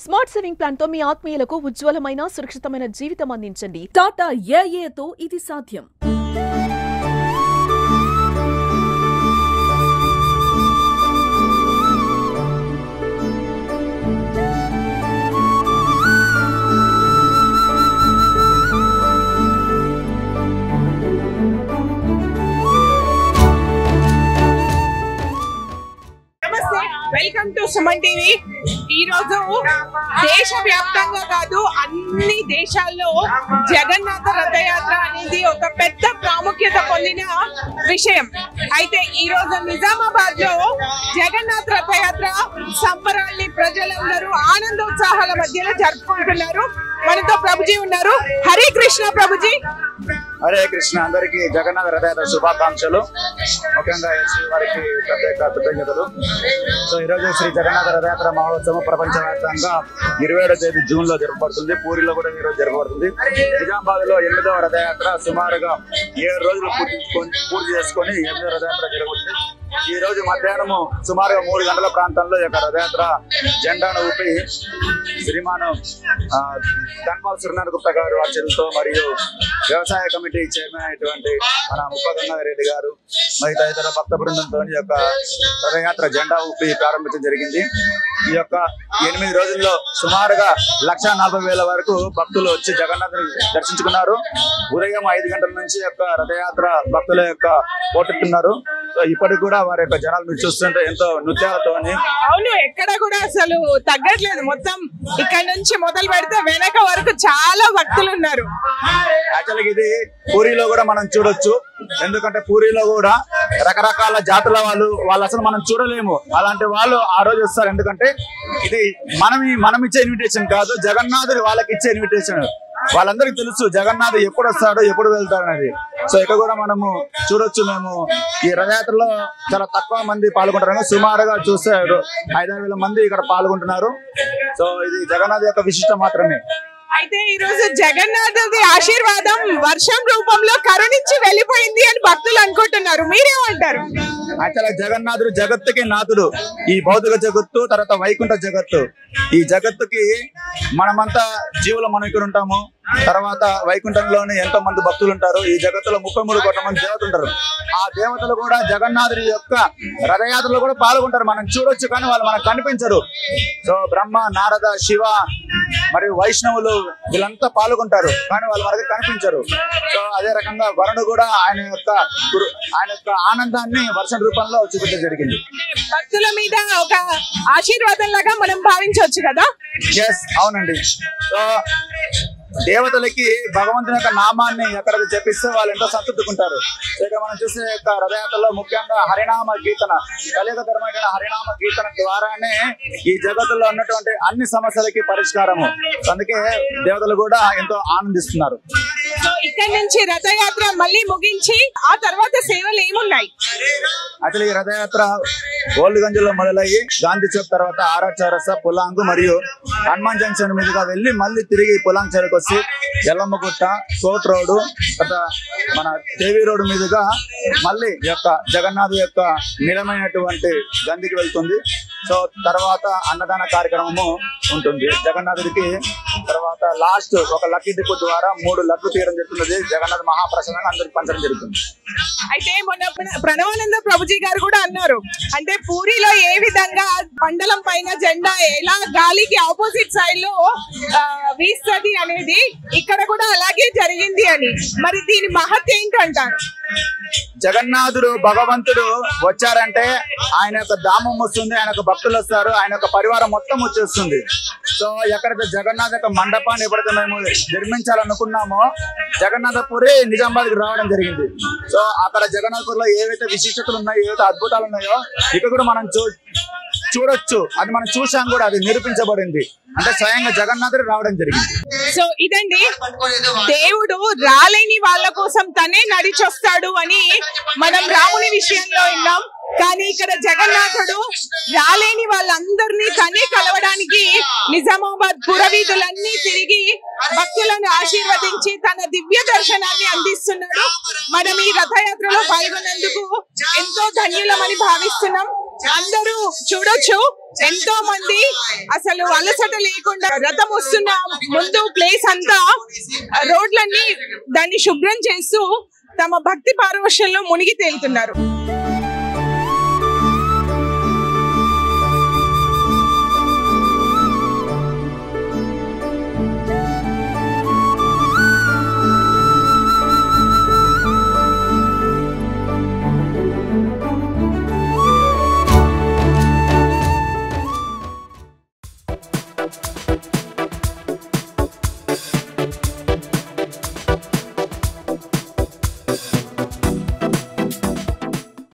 Smart saving plan తో మీ ఆత్మీయులకు ఉజ్వలమైన సురక్షితమైన జీవితం అందించండి. టాటా ఏఏతో ఇది సాధ్యం. Welcome to Suman TV. ఈ రోజు దేశవ్యాప్తంగా కాదు అన్ని దేశాల్లో జగన్నాథ రథయాత్ర అనేది ఒక పెద్ద ప్రాముఖ్యత పొందిన విషయం. అయితే ఈ రోజు నిజామాబాద్ లో జగన్నాథ రథయాత్ర సంబరాల్ని ప్రజలందరూ ఆనందోత్సాహాల మధ్యలో జరుపుకుంటున్నారు. మనతో ప్రభుజీ ఉన్నారు. హరే కృష్ణ ప్రభుజీ. హరే కృష్ణ. అందరికి జగన్నాథ రథయాత్ర శుభాకాంక్షలు. ముఖ్యంగా శ్రీ వారికి ప్రత్యేక కృతజ్ఞతలు. సో ఈరోజు శ్రీ జగన్నాథ రథయాత్ర మహోత్సవం ప్రపంచవ్యాప్తంగా 27వ తేదీ జూన్ లో జరపబడుతుంది. పూరిలో కూడా ఈరోజు జరపబడుతుంది. నిజామాబాద్ లో 8వ రథయాత్ర సుమారుగా 7 రోజులు పూర్తి చేసుకొని 8వ రథయాత్ర జరుగుతుంది. ఈ రోజు మధ్యాహ్నము సుమారుగా 3 గంటల ప్రాంతంలో ఈ యొక్క రథయాత్ర జెండాను ఊపి శ్రీమాను ధన్పాల్ సూర్యనారాయణ గుప్తా గారు ఆచరణతో మరియు వ్యవసాయ కమిటీ చైర్మన్ అయినటువంటి మన ముప్పగంగాధర్ రెడ్డి గారు మరి తదితర భక్త బృందంతో ఈ యొక్క రథయాత్ర జెండా ఊపి ప్రారంభించడం జరిగింది. ఈ యొక్క 8 రోజుల్లో సుమారుగా 1,40,000 వరకు భక్తులు వచ్చి జగన్నాథుని దర్శించుకున్నారు. ఉదయం 5 గంటల నుంచి యొక్క రథయాత్ర భక్తుల యొక్క పోటెత్తున్నారు. సో ఇప్పటికి కూడా వారి యొక్క జనాలు మీరు చూస్తుంటే ఎంతో నృత్యాలతో అవును, ఎక్కడ కూడా అసలు తగ్గట్లేదు. మొత్తం ఇక్కడ నుంచి మొదలు పెడితే వెనక వరకు చాలా భక్తులు ఉన్నారు. యాక్చువల్గా ఇది పూరిలో కూడా మనం చూడొచ్చు. ఎందుకంటే పూరిలో కూడా రకరకాల జాతుల వాళ్ళు అసలు మనం చూడలేము. అలాంటి వాళ్ళు ఆ రోజు వస్తారు. ఎందుకంటే ఇది మనం ఇచ్చే ఇన్విటేషన్ కాదు, జగన్నాథుడు వాళ్ళకి ఇచ్చే ఇన్విటేషన్. వాళ్ళందరికీ తెలుసు జగన్నాథ్ ఎప్పుడు వస్తాడో ఎప్పుడు వెళ్తాడు అనేది. సో ఇక్కడ కూడా మనము చూడొచ్చు. మేము ఈ రథయాత్రలో చాలా తక్కువ మంది పాల్గొంటారు. సుమారుగా చూస్తే 5,000 మంది ఇక్కడ పాల్గొంటున్నారు. సో ఇది జగన్నాథ్ యొక్క విశిష్టం మాత్రమే. అయితే ఈ రోజు జగన్నాథుడి ఆశీర్వాదం వర్షం రూపంలో కరుణించి వెళ్ళిపోయింది అని భక్తులు అనుకుంటున్నారు. మీరేమంటారు? యాక్చువల్గా జగన్నాథుడు జగత్తుకి నాథుడు. ఈ భౌతిక జగత్తు, తర్వాత వైకుంఠ జగత్తు. ఈ జగత్తుకి మనమంతా జీవుల మనకి ఉంటాము. తర్వాత వైకుంఠంలోని ఎంతో మంది భక్తులు ఉంటారు. ఈ జగత్తులో 33 కోట్ల మంది దేవతలు ఉంటారు. ఆ దేవతలు కూడా జగన్నాథుడి యొక్క రథయాత్రలో కూడా పాల్గొంటారు. మనం చూడొచ్చు కానీ వాళ్ళు మనకు కనిపించరు. సో బ్రహ్మ, నారద, శివ మరియు వైష్ణవులు వీళ్ళంతా పాల్గొంటారు కానీ వాళ్ళు మనకి కనిపించరు. సో అదే రకంగా వరుణుడు కూడా ఆయన యొక్క ఆనందాన్ని వర్షం రూపంలో చూపించడం జరిగింది. భక్తుల మీద ఒక ఆశీర్వాదం లాగా మనం భావించవచ్చు కదా. ఎస్, అవునండి. సో దేవతలకి భగవంతుని యొక్క నామాన్ని ఎక్కడ జపిస్తే వాళ్ళు ఎంతో సంతృప్తికుంటారు. ఇక మనం చూసే యొక్క రథయాత్రలో ముఖ్యంగా హరినామ కీర్తన, కలియుగ ధర్మమైన హరినామ కీర్తన ద్వారానే ఈ జగత్తులో ఉన్నటువంటి అన్ని సమస్యలకి పరిష్కారము. అందుకే దేవతలు కూడా ఎంతో ఆనందిస్తున్నారు. సో ఇక్కడ నుంచి రథయాత్ర మళ్ళీ ముగించి ఆ తర్వాత సేవలు ఏమున్నాయి? అసలు ఈ రథయాత్ర ఓల్డ్ గంజ్ లో మొదలయ్యి గాంధీ చౌక్ తర్వాత ఆర్ఆర్ చౌరస్తా, పులాంగ్ మరియు హనుమాన్ జంక్షన్ మీదుగా వెళ్ళి మళ్ళీ తిరిగి పులాంగ్ చెరుకు వచ్చి ఎల్లమ్మగుట్ట, కోట్ రోడ్, మన దేవి రోడ్ మీదుగా మళ్ళీ యొక్క జగన్నాథ్ యొక్క నిలమైనటువంటి గందికి వెళ్తుంది. సో తర్వాత అన్నదాన కార్యక్రమము ఉంటుంది జగన్నాథుడికి. తర్వాత లాస్ట్ ఒక లక్కీ డిపో ద్వారా 3 లడ్లు తీయడం జరుగుతుంది. జగన్నాథ్ మహాప్రసాదాన్ని అందరికి పంచడం జరుగుతుంది. అయితే మొన్న ప్రణవానంద ప్రభుజీ గారు కూడా అన్నారు, అంటే పూరిలో ఏ విధంగా మండలం పైన జెండా ఎలా గాలికి ఆపోజిట్ సైడ్ లో వీస్తుంది అనేది ఇక్కడ కూడా అలాగే జరిగింది అని. మరి దీని మహత్ ఏంటంటారు? జగన్నాథుడు భగవంతుడు వచ్చారంటే ఆయన యొక్క ధామం వస్తుంది, ఆయన యొక్క భక్తులు వస్తారు, ఆయన యొక్క పరివారం మొత్తం వచ్చేస్తుంది. సో ఎక్కడైతే జగన్నాథ్ యొక్క మండపాన్ని ఎప్పుడైతే మేము నిర్మించాలనుకున్నామో జగన్నాథపురి నిజామాబాద్కి రావడం జరిగింది. సో అక్కడ జగన్నాథపూర్లో ఏవైతే విశిష్టతలు ఉన్నాయో, ఏవైతే అద్భుతాలు ఉన్నాయో ఇక్కడ కూడా మనం చూడొచ్చు. అది మనం చూసాం కూడా, అది నిరూపించబడింది. అంటే స్వయంగా జగన్నాథుడు రావడం జరిగింది. సో ఇదండి, దేవుడు రాలేని వాళ్ళ కోసం తనే నడిచొస్తాడు అని మనం రాముని విషయంలో విన్నాం. కానీ ఇక్కడ జగన్నాథుడు రాలేని వాళ్ళందరినీ తనే కలవడానికి నిజామాబాద్ పురవీధులన్నీ తిరిగి భక్తులను ఆశీర్వదించి తన దివ్య దర్శనాన్ని అందిస్తున్నాడు. మనం ఈ రథయాత్రలో పాల్గొన్నందుకు ఎంతో ధన్యులమని భావిస్తున్నాం. అందరూ చూడొచ్చు, ఎంతో మంది అసలు అలసట లేకుండా రథం వస్తున్న ముందు ప్లేస్ అంతా రోడ్లన్నీ దాన్ని శుభ్రం చేస్తూ తమ భక్తి పారవశ్యంలో మునిగి తేలుతున్నారు.